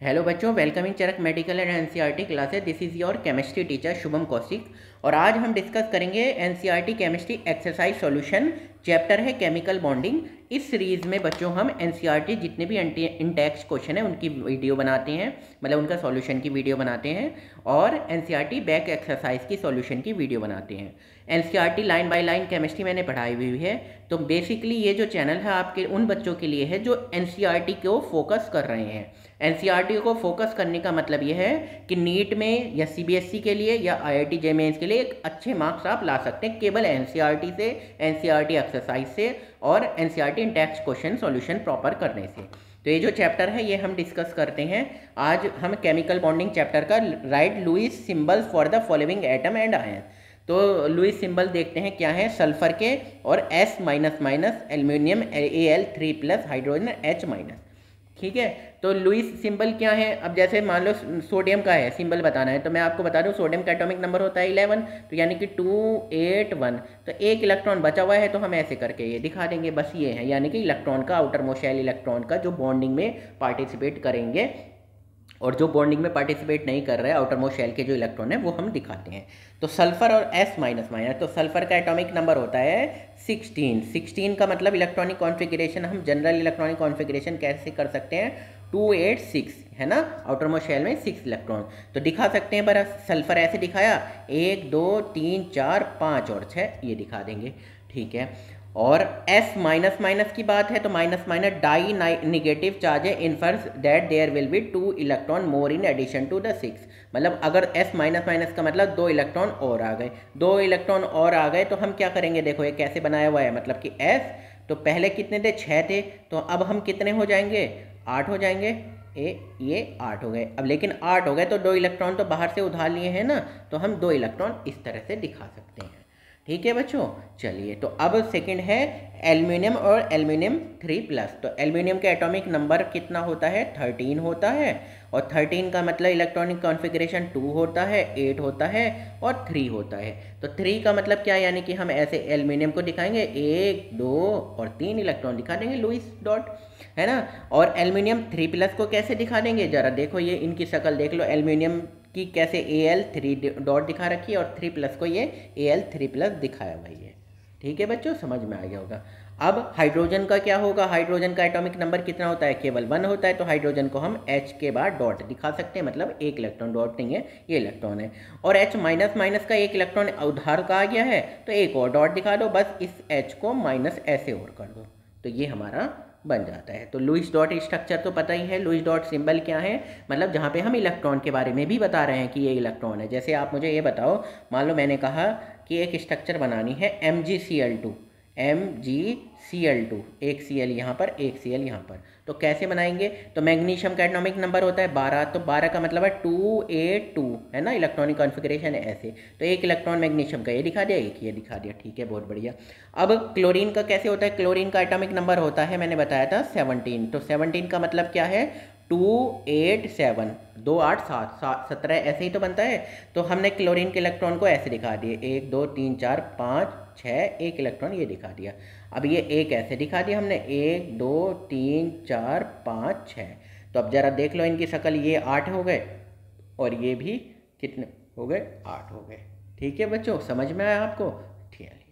Hello बच्चों, welcome in Charak medical and NCERT classes. This is your chemistry teacher Shubham Kaushik. और आज हम डिस्कस करेंगे NCERT chemistry exercise solution. Chapter है केमिकल बॉन्डिंग। इस सीरीज़ में बच्चों हम एनसीईआरटी जितने भी इंटेक्स्ट क्वेश्चन है उनकी वीडियो बनाते हैं, मतलब उनका सॉल्यूशन की वीडियो बनाते हैं, और एनसीईआरटी बैक एक्सरसाइज की सॉल्यूशन की वीडियो बनाते हैं। NCERT line by line chemistry मैंने पढ़ाई हुई है। तो बेसिकली ये जो चैनल है आपके उन बच्चों के लिए है जो एनसीईआरटी को फोकस कर रहे हैं। एनसीईआरटी को फोकस करने का मतलब ये है कि नीट में या सीबीएसई के लिए या आईआईटी जे मेंस के लिए एक अच्छे मार्क्स आप ला सकते हैं केवल एनसीईआरटी से, एनसीईआरटी एक्सरसाइज से और NCERT in-text question solution proper करने से। तो ये जो चैप्टर है ये हम डिस्कस करते हैं। आज हम केमिकल बॉन्डिंग चैप्टर का write Lewis symbols for the following atom and ion. तो लुईस सिंबल देखते हैं क्या है सल्फर के, और S minus minus, aluminium Al3+ hydrogen H minus. ठीक है, तो लुईस सिंबल क्या है। अब जैसे मान लो सोडियम का है सिंबल बताना है, तो मैं आपको बता दूं सोडियम का एटॉमिक नंबर होता है 11, तो यानी कि 281। तो एक इलेक्ट्रॉन बचा हुआ है तो हम ऐसे करके ये दिखा देंगे, बस ये है, यानी कि इलेक्ट्रॉन का आउटर मोस्ट शेल इलेक्ट्रॉन का जो बॉन्डिंग में पार्टिसिपेट करेंगे, और जो बॉन्डिंग में पार्टिसिपेट नहीं कर रहे हैं आउटर मोस्ट शेल के जो इलेक्ट्रॉन है वो हम दिखाते हैं। तो सल्फर और S माइनस माइनस, तो सल्फर का एटॉमिक नंबर होता है 16। 16 का मतलब इलेक्ट्रॉनिक कॉन्फ़िगरेशन हम जनरल इलेक्ट्रॉनिक कॉन्फ़िगरेशन कैसे कर सकते हैं, 286 है ना, आउटर मोस्ट शेल में 6 इलेक्ट्रॉन। तो दिखा सकते हैं, पर सल्फर ऐसे दिखाया 1 2 3 4 5 और 6 ये दिखा देंगे। ठीक है, और S माइनस माइनस की बात है तो minus minus di negative charge है, infers that there will be 2 electron more in addition to the 6। मतलब अगर S माइनस माइनस का मतलब 2 इलेक्ट्रॉन और आ गए, 2 इलेक्ट्रॉन और आ गए तो हम क्या करेंगे, देखो ये कैसे बनाया हुआ है, मतलब कि S तो पहले कितने थे, 6 थे, तो अब हम कितने हो जाएंगे, 8 हो जाएंगे। ये 8 हो गए। अब लेकिन 8 हो गए तो 2 इलेक्ट्रॉन तो बाहर से उधार लिए हैं ना, तो हम 2 इलेक्ट्रॉन इस तरह से दिखा सकते हैं। ठीक है बच्चों, चलिए तो अब सेकंड है एल्यूमिनियम और एल्यूमिनियम 3+। तो एल्यूमिनियम का एटॉमिक नंबर कितना होता है, 13 होता है, और 13 का मतलब इलेक्ट्रॉनिक कॉन्फ़िगरेशन 2 होता है, 8 होता है और 3 होता है। तो 3 का मतलब क्या, यानी कि हम ऐसे एल्यूमिनियम को दिखाएंगे 1 2 और 3 इलेक्ट्रॉन दिखा देंगे लुईस डॉट, है ना। और एल्यूमिनियम 3+ को कैसे दिखा देंगे, जरा देखो ये इनकी शक्ल देख लो, एल्यूमिनियम कि कैसे Al3 डॉट दिखा रखी है और 3+ को ये Al3+ दिखाया हुआ है। ठीक है बच्चों, समझ में आ गया होगा। अब हाइड्रोजन का क्या होगा, हाइड्रोजन का एटॉमिक नंबर कितना होता है, केवल 1 होता है, तो हाइड्रोजन को हम H के बाद डॉट दिखा सकते हैं, मतलब एक इलेक्ट्रॉन, डॉट नहीं है, ये इलेक्ट्रॉन है। और H माइनस माइनस का एक इलेक्ट्रॉन उधार का आ गया है तो एक और डॉट दिखा दो, बस इस H को माइनस ऐसे और कर दो, तो ये हमारा बन जाता है। तो लुईस डॉट स्ट्रक्चर तो पता ही है, लुईस डॉट सिंबल क्या है, मतलब जहाँ पे हम इलेक्ट्रॉन के बारे में भी बता रहे हैं कि ये इलेक्ट्रॉन है। जैसे आप मुझे ये बताओ, मान लो मैंने कहा कि एक स्ट्रक्चर बनानी है MgCl2, MgCl2, एक Cl यहाँ पर, एक Cl यहाँ पर, तो कैसे बनाएंगे। तो मैग्नीशियम का एटॉमिक नंबर होता है 12, तो 12 का मतलब है 282, है ना, इलेक्ट्रॉनिक कॉन्फ़िगरेशन है ऐसे, तो एक इलेक्ट्रॉन मैग्नीशियम का ये दिखा दिया, एक ये दिखा दिया। ठीक है, बहुत बढ़िया। अब क्लोरीन का कैसे होता है, क्लोरीन का एटॉमिक नंबर होता है, मैंने बताया था 17, तो 17 का मतलब क्या है, 287, 2 8 7 17 ऐसे ही तो बनता है। तो हमने क्लोरीन के इलेक्ट्रॉन को ऐसे दिखा दिए, 1 2 3 4 5 6, एक इलेक्ट्रॉन ये दिखा दिया। अब ये एक ऐसे दिखा दिया हमने, 1 2 3 4 5 6। तो अब जरा देख लो इनकी शक्ल, ये 8 हो गए और ये भी कितने हो गए, 8 हो गए। ठीक है बच्चों, समझ में आया आपको, ठीक है।